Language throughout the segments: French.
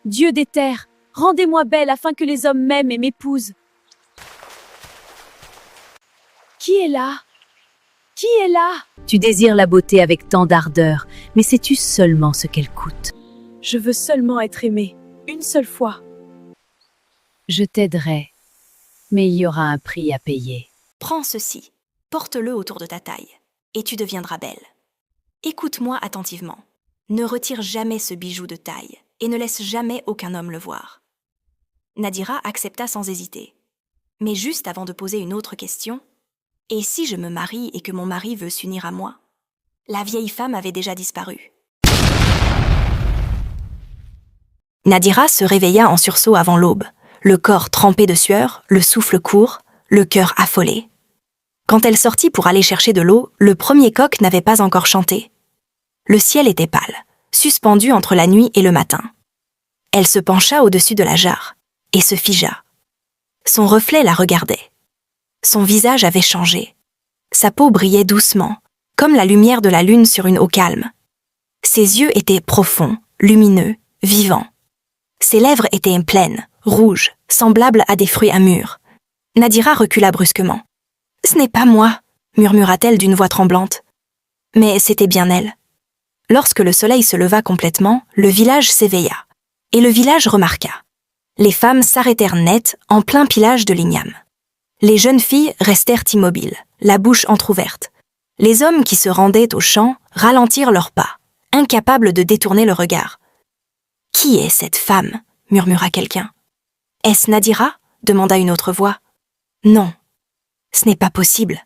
Dieu des terres, rendez-moi belle afin que les hommes m'aiment et m'épousent. Qui est là? Qui est là? Tu désires la beauté avec tant d'ardeur, mais sais-tu seulement ce qu'elle coûte? Je veux seulement être aimée, une seule fois. Je t'aiderai, mais il y aura un prix à payer. Prends ceci, porte-le autour de ta taille, et tu deviendras belle. Écoute-moi attentivement. Ne retire jamais ce bijou de taille, et ne laisse jamais aucun homme le voir. Nadira accepta sans hésiter. Mais juste avant de poser une autre question, « Et si je me marie et que mon mari veut s'unir à moi ?» La vieille femme avait déjà disparu. Nadira se réveilla en sursaut avant l'aube, le corps trempé de sueur, le souffle court, le cœur affolé. Quand elle sortit pour aller chercher de l'eau, le premier coq n'avait pas encore chanté. Le ciel était pâle, suspendu entre la nuit et le matin. Elle se pencha au-dessus de la jarre et se figea. Son reflet la regardait. Son visage avait changé. Sa peau brillait doucement, comme la lumière de la lune sur une eau calme. Ses yeux étaient profonds, lumineux, vivants. Ses lèvres étaient pleines, rouges, semblables à des fruits à mûr. Nadira recula brusquement. « Ce n'est pas moi », murmura-t-elle d'une voix tremblante. Mais c'était bien elle. Lorsque le soleil se leva complètement, le village s'éveilla. Et le village remarqua. Les femmes s'arrêtèrent net en plein pilage de l'igname. Les jeunes filles restèrent immobiles, la bouche entr'ouverte. Les hommes qui se rendaient au champ ralentirent leurs pas, incapables de détourner le regard. « Qui est cette femme ?» murmura quelqu'un. « Est-ce Nadira ?» demanda une autre voix. « Non, ce n'est pas possible. »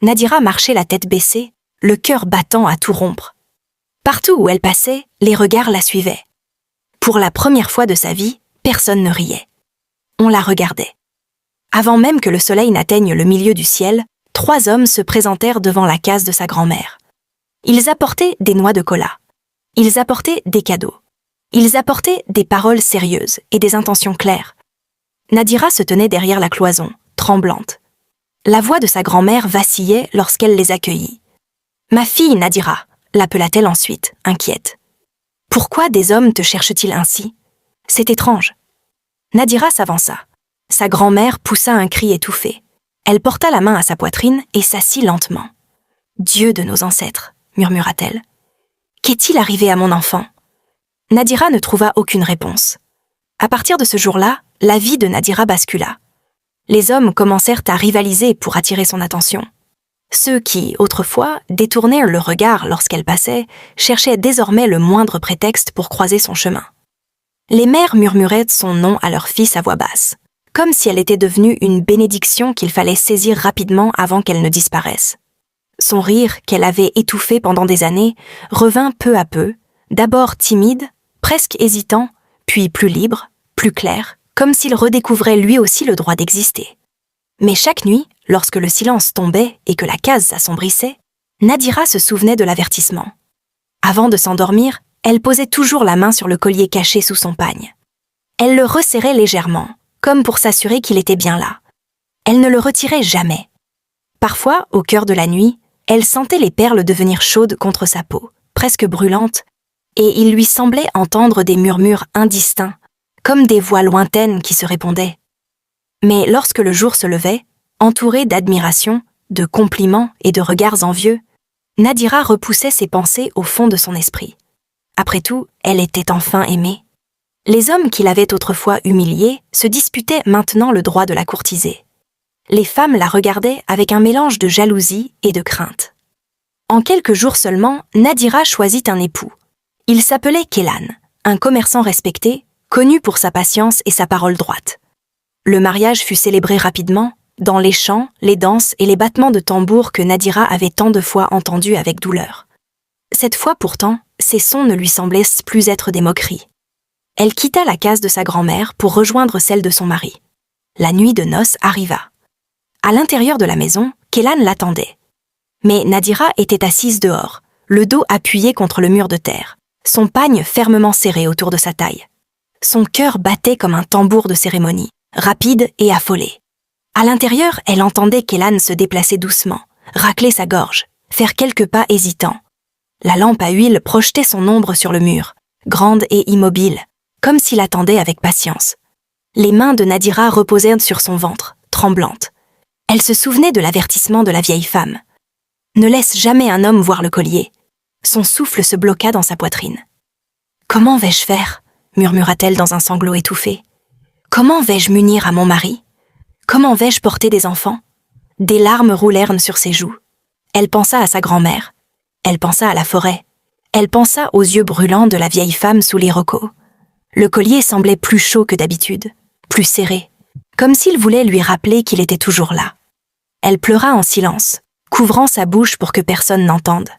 Nadira marchait la tête baissée, le cœur battant à tout rompre. Partout où elle passait, les regards la suivaient. Pour la première fois de sa vie, personne ne riait. On la regardait. Avant même que le soleil n'atteigne le milieu du ciel, 3 hommes se présentèrent devant la case de sa grand-mère. Ils apportaient des noix de cola. Ils apportaient des cadeaux. Ils apportaient des paroles sérieuses et des intentions claires. Nadira se tenait derrière la cloison, tremblante. La voix de sa grand-mère vacillait lorsqu'elle les accueillit. « Ma fille, Nadira !» l'appela-t-elle ensuite, inquiète. « Pourquoi des hommes te cherchent-ils ainsi ? C'est étrange. » Nadira s'avança. Sa grand-mère poussa un cri étouffé. Elle porta la main à sa poitrine et s'assit lentement. « Dieu de nos ancêtres !» murmura-t-elle. « Qu'est-il arrivé à mon enfant ?» Nadira ne trouva aucune réponse. À partir de ce jour-là, la vie de Nadira bascula. Les hommes commencèrent à rivaliser pour attirer son attention. Ceux qui, autrefois, détournèrent le regard lorsqu'elle passait, cherchaient désormais le moindre prétexte pour croiser son chemin. Les mères murmuraient son nom à leur fils à voix basse, comme si elle était devenue une bénédiction qu'il fallait saisir rapidement avant qu'elle ne disparaisse. Son rire, qu'elle avait étouffé pendant des années, revint peu à peu, d'abord timide, presque hésitant, puis plus libre, plus clair, comme s'il redécouvrait lui aussi le droit d'exister. Mais chaque nuit, lorsque le silence tombait et que la case s'assombrissait, Nadira se souvenait de l'avertissement. Avant de s'endormir, elle posait toujours la main sur le collier caché sous son pagne. Elle le resserrait légèrement, comme pour s'assurer qu'il était bien là. Elle ne le retirait jamais. Parfois, au cœur de la nuit, elle sentait les perles devenir chaudes contre sa peau, presque brûlantes, et il lui semblait entendre des murmures indistincts, comme des voix lointaines qui se répondaient. Mais lorsque le jour se levait, entourée d'admiration, de compliments et de regards envieux, Nadira repoussait ses pensées au fond de son esprit. Après tout, elle était enfin aimée. Les hommes qui l'avaient autrefois humiliée se disputaient maintenant le droit de la courtiser. Les femmes la regardaient avec un mélange de jalousie et de crainte. En quelques jours seulement, Nadira choisit un époux. Il s'appelait Kélan, un commerçant respecté, connu pour sa patience et sa parole droite. Le mariage fut célébré rapidement, dans les chants, les danses et les battements de tambour que Nadira avait tant de fois entendus avec douleur. Cette fois pourtant, ces sons ne lui semblaient plus être des moqueries. Elle quitta la case de sa grand-mère pour rejoindre celle de son mari. La nuit de noces arriva. À l'intérieur de la maison, Kélan l'attendait. Mais Nadira était assise dehors, le dos appuyé contre le mur de terre, son pagne fermement serré autour de sa taille. Son cœur battait comme un tambour de cérémonie, rapide et affolé. À l'intérieur, elle entendait Kélan se déplacer doucement, racler sa gorge, faire quelques pas hésitants. La lampe à huile projetait son ombre sur le mur, grande et immobile, comme s'il attendait avec patience. Les mains de Nadira reposaient sur son ventre, tremblantes. Elle se souvenait de l'avertissement de la vieille femme. Ne laisse jamais un homme voir le collier. Son souffle se bloqua dans sa poitrine. « Comment vais-je faire ?» murmura-t-elle dans un sanglot étouffé. « Comment vais-je m'unir à mon mari? Comment vais-je porter des enfants ?» Des larmes roulèrent sur ses joues. Elle pensa à sa grand-mère. Elle pensa à la forêt. Elle pensa aux yeux brûlants de la vieille femme sous l'iroko. Le collier semblait plus chaud que d'habitude, plus serré, comme s'il voulait lui rappeler qu'il était toujours là. Elle pleura en silence, couvrant sa bouche pour que personne n'entende.